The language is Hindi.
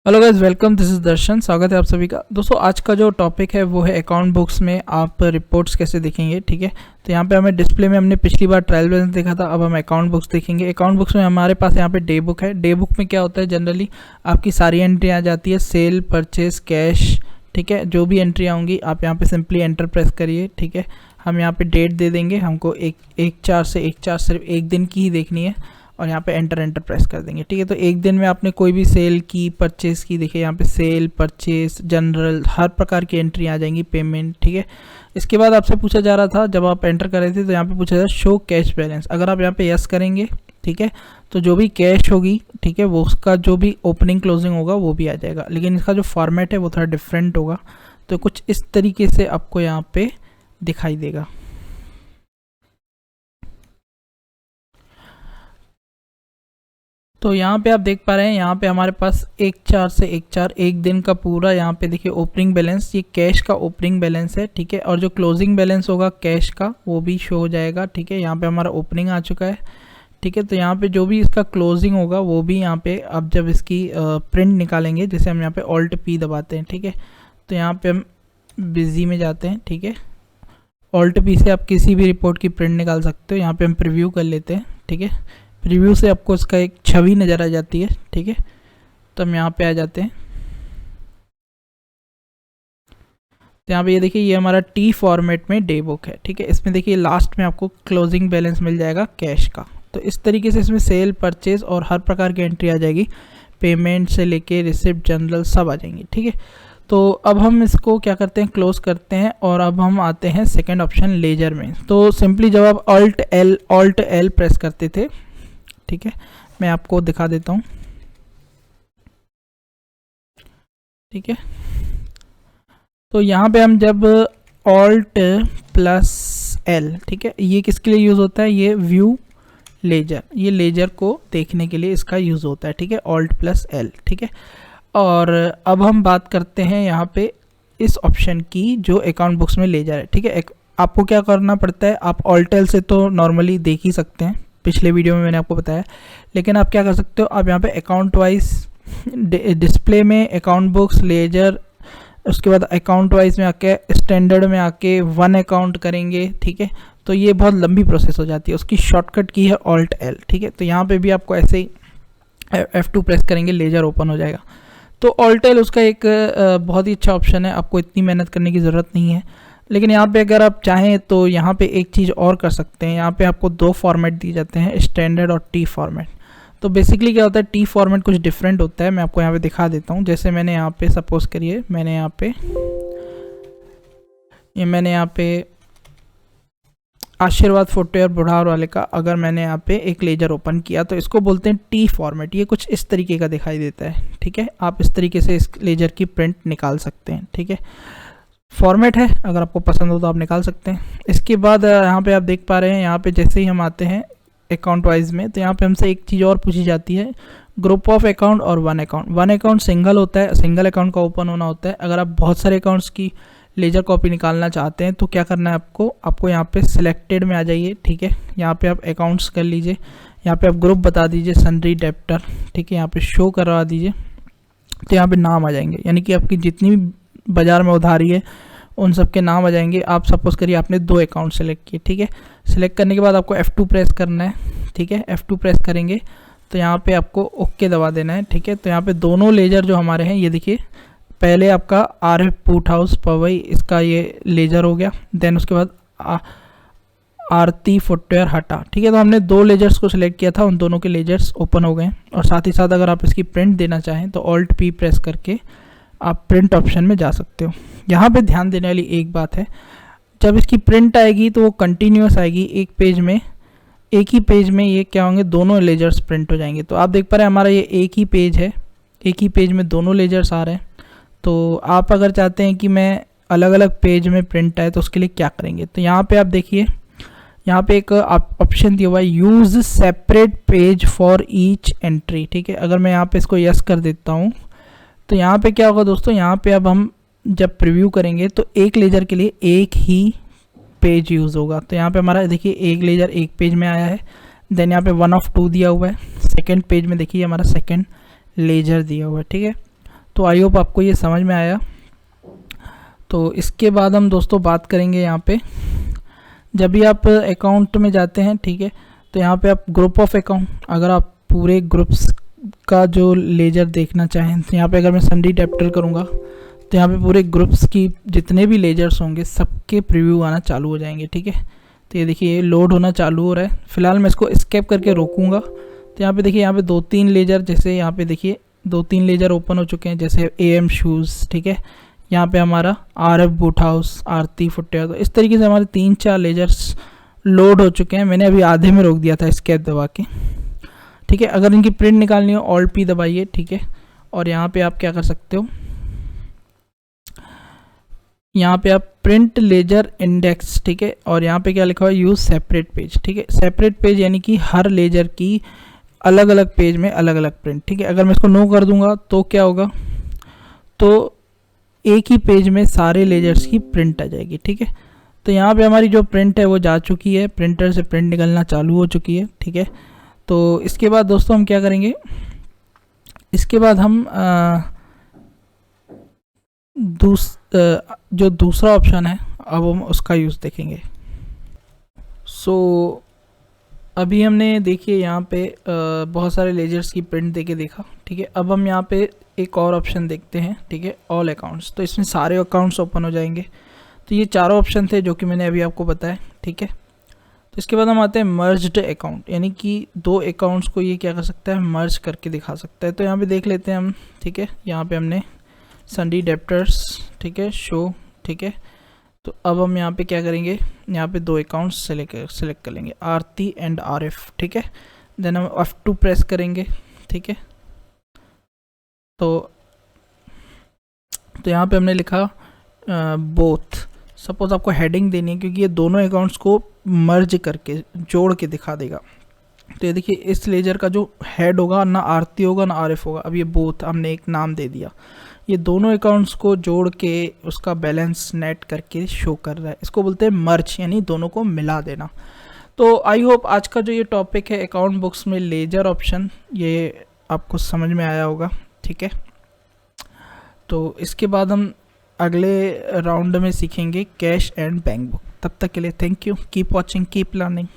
Hello guys, welcome. This is Darshan. स्वागत है आप सभी का। दोस्तों आज का जो टॉपिक है वो है अकाउंट बुक्स में आप रिपोर्ट्स कैसे देखेंगे। ठीक है, तो यहाँ पे हमें डिस्प्ले में हमने पिछली बार ट्रायल बैलेंस देखा था, अब हम अकाउंट बुक्स देखेंगे। अकाउंट बुक्स में हमारे पास यहाँ पे डे बुक है। डे बुक में क्या होता है, जनरली आपकी सारी एंट्री आ जाती है, सेल, परचेज, कैश। ठीक है, जो भी एंट्री आऊँगी आप यहाँ पे सिंपली एंटर प्रेस करिए। ठीक है, हम यहाँ पे डेट दे देंगे, हमको एक चार सिर्फ एक दिन की ही देखनी है और यहाँ पे एंटर प्रेस कर देंगे। ठीक है, तो एक दिन में आपने कोई भी सेल की, परचेज़ की, देखिए यहाँ पे सेल, परचेज, जनरल, हर प्रकार की एंट्री आ जाएंगी, पेमेंट। ठीक है, इसके बाद आपसे पूछा जा रहा था, जब आप एंटर कर रहे थे तो यहाँ पे पूछा जा रहा है शो कैश बैलेंस। अगर आप यहाँ पे यस करेंगे, ठीक है, तो जो भी कैश होगी, ठीक है, वो उसका जो भी ओपनिंग क्लोजिंग होगा वो भी आ जाएगा, लेकिन इसका जो फॉर्मेट है वो थोड़ा डिफरेंट होगा। तो कुछ इस तरीके से आपको यहाँ पे दिखाई देगा। तो यहाँ पे आप देख पा रहे हैं, यहाँ पे हमारे पास 1/4 से 1/4 एक दिन का पूरा यहाँ पे देखिए ओपनिंग बैलेंस, ये कैश का ओपनिंग बैलेंस है। ठीक है, और जो क्लोजिंग बैलेंस होगा कैश का वो भी शो हो जाएगा। ठीक है, यहाँ पे हमारा ओपनिंग आ चुका है। ठीक है, तो यहाँ पे जो भी इसका क्लोजिंग होगा वो भी यहाँ पे अब जब इसकी प्रिंट निकालेंगे, जैसे हम यहाँ पे ऑल्ट पी दबाते हैं। ठीक है, तो यहाँ पे हम बिजी में जाते हैं। ठीक है, ऑल्ट पी से आप किसी भी रिपोर्ट की प्रिंट निकाल सकते हो। यहाँ पे हम प्रीव्यू कर लेते हैं। ठीक है, रिव्यू से आपको इसका एक छवि नज़र आ जाती है। ठीक है, तो हम यहाँ पे आ जाते हैं। तो यहाँ पे ये देखिए, ये हमारा टी फॉर्मेट में डे बुक है। ठीक है, इसमें देखिए लास्ट में आपको क्लोजिंग बैलेंस मिल जाएगा कैश का। तो इस तरीके से इसमें सेल, परचेज और हर प्रकार की एंट्री आ जाएगी, पेमेंट से लेके रिसिप्ट, जनरल सब आ जाएंगी। ठीक है, तो अब हम इसको क्या करते हैं, क्लोज करते हैं और अब हम आते हैं सेकेंड ऑप्शन लेजर में। तो सिंपली जब आप ऑल्ट एल प्रेस करते थे, ठीक है, मैं आपको दिखा देता हूँ। ठीक है, तो यहाँ पे हम जब ऑल्ट प्लस एल, ठीक है, ये किसके लिए यूज़ होता है, ये व्यू लेजर, ये लेजर को देखने के लिए इसका यूज़ होता है। ठीक है, ऑल्ट प्लस एल। ठीक है, और अब हम बात करते हैं यहाँ पे इस ऑप्शन की जो अकाउंट बुक्स में लेजर है। ठीक है, आपको क्या करना पड़ता है, आप ऑल्ट एल से तो नॉर्मली देख ही सकते हैं, पिछले वीडियो में मैंने आपको बताया, लेकिन आप क्या कर सकते हो, आप यहाँ पे अकाउंट वाइज डिस्प्ले में अकाउंट बुक्स, लेजर, उसके बाद अकाउंट वाइज में आके स्टैंडर्ड में आके वन अकाउंट करेंगे। ठीक है, तो ये बहुत लंबी प्रोसेस हो जाती है, उसकी शॉर्टकट की है ऑल्ट एल। ठीक है, तो यहाँ पे भी आपको ऐसे ही F2 प्रेस करेंगे, लेजर ओपन हो जाएगा। तो ऑल्ट एल उसका एक बहुत ही अच्छा ऑप्शन है, आपको इतनी मेहनत करने की ज़रूरत नहीं है। लेकिन यहाँ पे अगर आप चाहें तो यहाँ पे एक चीज़ और कर सकते हैं, यहाँ पे आपको दो फॉर्मेट दिए जाते हैं, स्टैंडर्ड और टी फॉर्मेट। तो बेसिकली क्या होता है, टी फॉर्मेट कुछ डिफरेंट होता है, मैं आपको यहाँ पे दिखा देता हूँ। जैसे मैंने यहाँ पे सपोज करिए, मैंने यहाँ पे आशीर्वाद फुटवेयर बुढ़ार वाले का अगर मैंने यहाँ पे एक लेजर ओपन किया तो इसको बोलते हैं टी फॉर्मेट। ये कुछ इस तरीके का दिखाई देता है। ठीक है, आप इस तरीके से इस लेजर की प्रिंट निकाल सकते हैं। ठीक है, फॉर्मेट है, अगर आपको पसंद हो तो आप निकाल सकते हैं। इसके बाद यहाँ पे आप देख पा रहे हैं, यहाँ पे जैसे ही हम आते हैं अकाउंट वाइज में, तो यहाँ पे हमसे एक चीज़ और पूछी जाती है, ग्रुप ऑफ अकाउंट और one account. One account single होता है, सिंगल अकाउंट का ओपन होना होता है। अगर आप बहुत सारे अकाउंट्स की लेजर कॉपी निकालना चाहते हैं तो क्या करना है, आपको यहाँ पे सिलेक्टेड में आ जाइए। ठीक है, यहाँ पे आप अकाउंट्स कर लीजिए, यहाँ पे आप ग्रुप बता दीजिए, सन्ड्री, डेप्टर। ठीक है, यहाँ पे शो करवा दीजिए, तो यहाँ पे नाम आ जाएंगे, यानी कि आपकी जितनी भी बाज़ार में उधारी है उन सब के नाम आ जाएंगे। आप सपोज करिए आपने 2 अकाउंट सेलेक्ट किए। ठीक है, सेलेक्ट करने के बाद आपको F2 प्रेस करना है। ठीक है, F2 प्रेस करेंगे तो यहाँ पे आपको ओके दबा देना है। ठीक है, तो यहाँ पे दोनों लेजर जो हमारे हैं, ये देखिए, पहले आपका RF बूट हाउस पवई, इसका ये लेजर हो गया, देन उसके बाद आरती फुटवेयर हटा। ठीक है, तो हमने 2 लेजर्स को सिलेक्ट किया था, उन दोनों के लेजर्स ओपन हो गए। और साथ ही साथ अगर आप इसकी प्रिंट देना चाहें तो ऑल्ट पी प्रेस करके आप प्रिंट ऑप्शन में जा सकते हो। यहाँ पे ध्यान देने वाली एक बात है, जब इसकी प्रिंट आएगी तो वो कंटिन्यूस आएगी, एक ही पेज में ये क्या होंगे, दोनों लेजर्स प्रिंट हो जाएंगे। तो आप देख पा रहे हैं हमारा ये एक ही पेज है, एक ही पेज में दोनों लेजर्स आ रहे हैं। तो आप अगर चाहते हैं कि मैं अलग अलग पेज में प्रिंट आए तो उसके लिए क्या करेंगे, तो यहाँ पे आप देखिए, यहाँ पे एक ऑप्शन दिया हुआ है, use separate page for each entry. ठीक है, अगर मैं यहाँ पे इसको यस कर देता हूँ तो यहाँ पे क्या होगा दोस्तों, यहाँ पे अब हम जब प्रीव्यू करेंगे तो एक लेजर के लिए एक ही पेज यूज़ होगा। तो यहाँ पे हमारा देखिए एक लेजर एक पेज में आया है, देन यहाँ पे 1 of 2 दिया हुआ है, सेकंड पेज में देखिए हमारा सेकंड लेजर दिया हुआ है। ठीक है, तो आई होप आपको ये समझ में आया। तो इसके बाद हम दोस्तों बात करेंगे यहाँ पे, जब भी आप अकाउंट में जाते हैं, ठीक है, तो यहाँ पे आप ग्रुप ऑफ अकाउंट, अगर आप पूरे ग्रुप्स का जो लेजर देखना चाहें तो यहाँ पे अगर मैं सन्डी डेप्टर करूँगा तो यहाँ पे पूरे ग्रुप्स की जितने भी लेजर्स होंगे सबके प्रीव्यू आना चालू हो जाएंगे, ठीक है। तो ये देखिए ये लोड होना चालू हो रहा है। फिलहाल मैं इसको स्केप करके रोकूंगा। तो यहाँ पे देखिए यहाँ पे 2-3 लेजर, जैसे यहाँ पे देखिए 2-3 लेजर ओपन हो चुके हैं, जैसे AM शूज़, ठीक है। यहाँ पे हमारा RF बूट हाउस, आरती फुटवेयर, तो इस तरीके से हमारे 3-4 लेजर्स लोड हो चुके हैं। मैंने अभी आधे में रोक दिया था स्केप दबा के, ठीक है। अगर इनकी प्रिंट निकालनी हो Alt P दबाइए, ठीक है। और यहाँ पे आप क्या कर सकते हो, यहाँ पे आप प्रिंट लेजर इंडेक्स, ठीक है। और यहाँ पे क्या लिखा हुआ है, यूज़ सेपरेट पेज, ठीक है। सेपरेट पेज यानी कि हर लेजर की अलग अलग पेज में अलग अलग प्रिंट, ठीक है। अगर मैं इसको नो कर दूंगा तो क्या होगा, तो एक ही पेज में सारे लेजर्स की प्रिंट आ जाएगी, ठीक है। तो यहाँ पे हमारी जो प्रिंट है वो जा चुकी है, प्रिंटर से प्रिंट निकलना चालू हो चुकी है, ठीक है। तो इसके बाद दोस्तों हम क्या करेंगे, इसके बाद हम जो दूसरा ऑप्शन है अब हम उसका यूज़ देखेंगे। सो अभी हमने देखिए यहाँ पे बहुत सारे लेजर्स की प्रिंट देके देखा, ठीक है। अब हम यहाँ पे एक और ऑप्शन देखते हैं, ठीक है, ऑल अकाउंट्स। तो इसमें सारे अकाउंट्स ओपन हो जाएंगे। तो ये चारों ऑप्शन थे जो कि मैंने अभी आपको बताया, ठीक है। तो इसके बाद हम आते हैं मर्ज्ड अकाउंट, यानी कि 2 अकाउंट्स को ये क्या कर सकता है, मर्ज करके दिखा सकता है। तो यहाँ पे देख लेते हैं हम, ठीक है। यहाँ पे हमने सन्डी डेप्टर्स, ठीक है, शो, ठीक है। तो अब हम यहाँ पे क्या करेंगे, यहाँ पे 2 अकाउंट्स सेलेक्ट कर लेंगे, आरती एंड RF, ठीक है। देन हम F2 प्रेस करेंगे, ठीक है। तो यहाँ पे हमने लिखा बोथ। सपोज आपको हेडिंग देनी है क्योंकि ये दोनों अकाउंट्स को मर्ज करके जोड़ के दिखा देगा। तो ये देखिए इस लेजर का जो हेड होगा ना आरती होगा ना RF होगा। अब ये बोथ हमने एक नाम दे दिया, ये दोनों अकाउंट्स को जोड़ के उसका बैलेंस नेट करके शो कर रहा है। इसको बोलते हैं मर्ज, यानी दोनों को मिला देना। तो आई होप आज का जो ये टॉपिक है अकाउंट बुक्स में लेजर ऑप्शन, ये आपको समझ में आया होगा, ठीक है। तो इसके बाद हम अगले राउंड में सीखेंगे कैश एंड बैंक बुक। तब तक के लिए thank you, keep watching, keep learning.